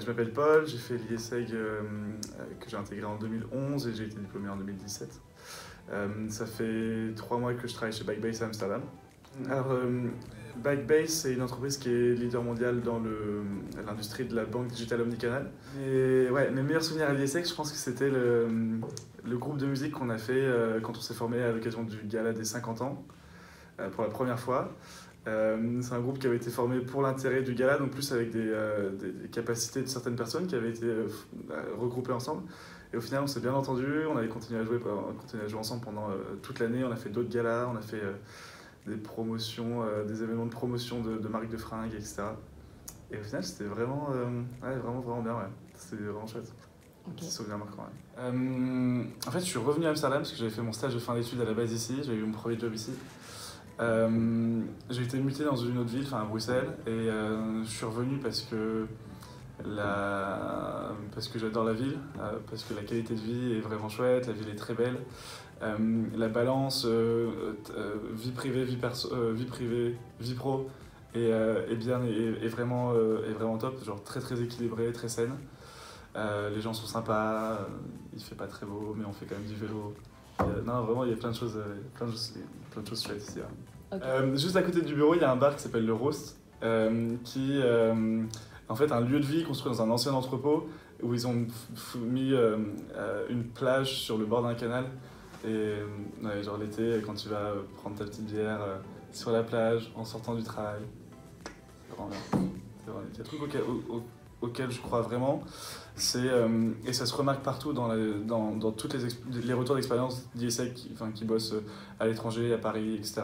Je m'appelle Paul, j'ai fait l'IESEG que j'ai intégré en 2011 et j'ai été diplômé en 2017. Ça fait 3 mois que je travaille chez Backbase à Amsterdam. Alors, Backbase, c'est une entreprise qui est leader mondial dans l'industrie de la banque digitale omnicanal. Et ouais, mes meilleurs souvenirs à l'IESEG, je pense que c'était le groupe de musique qu'on a fait quand on s'est formé à l'occasion du gala des 50 ans pour la première fois. C'est un groupe qui avait été formé pour l'intérêt du gala, donc plus avec des capacités de certaines personnes qui avaient été regroupées ensemble. Et au final, on s'est bien entendu, on avait continué à jouer ensemble pendant toute l'année. On a fait d'autres galas, on a fait des promotions, des événements de promotion de marques de fringues, etc. Et au final, c'était vraiment, vraiment bien. Ouais. C'était vraiment chouette. Okay. C'est souvenir marquant. Ouais. En fait, je suis revenu à Amsterdam parce que j'avais fait mon stage de fin d'études à la base ici. J'avais eu mon premier job ici. J'ai été muté dans une autre ville, à Bruxelles, et je suis revenu parce que j'adore la ville, parce que la qualité de vie est vraiment chouette, la ville est très belle. La balance vie privée, vie pro est vraiment top, genre très équilibrée, très saine. Les gens sont sympas, il fait pas très beau, mais on fait quand même du vélo. Non, vraiment, il y a plein de choses chouettes ici. Hein. Okay. Juste à côté du bureau, il y a un bar qui s'appelle le Roast, qui est en fait un lieu de vie construit dans un ancien entrepôt où ils ont mis une plage sur le bord d'un canal. Et genre l'été, quand tu vas prendre ta petite bière sur la plage en sortant du travail, c'est vraiment bien. Il y a des trucs auxquels je crois vraiment. Et ça se remarque partout dans tous les retours d'expérience d'IESEG qui bossent à l'étranger, à Paris, etc.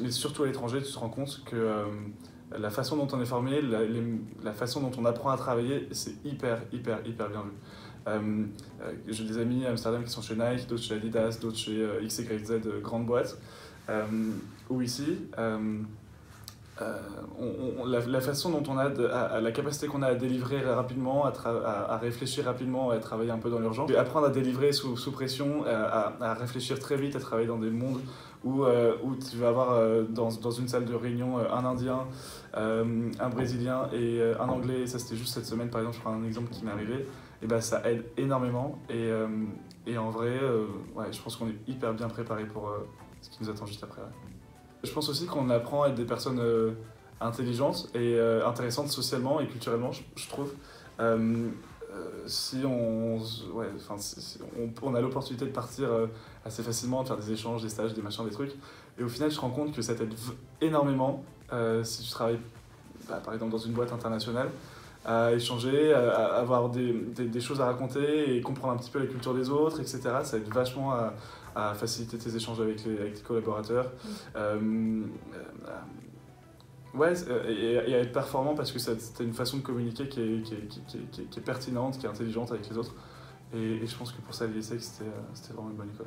Mais surtout à l'étranger, tu te rends compte que la façon dont on est formé, la façon dont on apprend à travailler, c'est hyper bien vu. J'ai des amis à Amsterdam qui sont chez Nike, d'autres chez Adidas, d'autres chez XYZ, grandes boîtes. Ou ici, la façon dont on a la capacité qu'on a à délivrer rapidement, à réfléchir rapidement, à travailler un peu dans l'urgence, apprendre à délivrer sous pression, à réfléchir très vite, à travailler dans des mondes où tu vas avoir dans une salle de réunion un Indien, un Brésilien et un Anglais. Et ça, c'était juste cette semaine, par exemple, je prends un exemple qui m'est arrivé. Et ben, ça aide énormément. Et en vrai, ouais, je pense qu'on est hyper bien préparé pour ce qui nous attend juste après. Ouais. Je pense aussi qu'on apprend à être des personnes intelligentes et intéressantes socialement et culturellement, je trouve. Si on a l'opportunité de partir assez facilement, de faire des échanges, des stages, des machins, des trucs. Et au final, je me rends compte que ça t'aide énormément si tu travailles, par exemple, dans une boîte internationale, à échanger, à avoir des choses à raconter et comprendre un petit peu la culture des autres, etc. Ça aide vachement à faciliter tes échanges avec tes collaborateurs. Ouais, et à être performant parce que c'est une façon de communiquer qui est pertinente, qui est intelligente avec les autres. Et je pense que pour ça, l'IESEG, c'était vraiment une bonne école.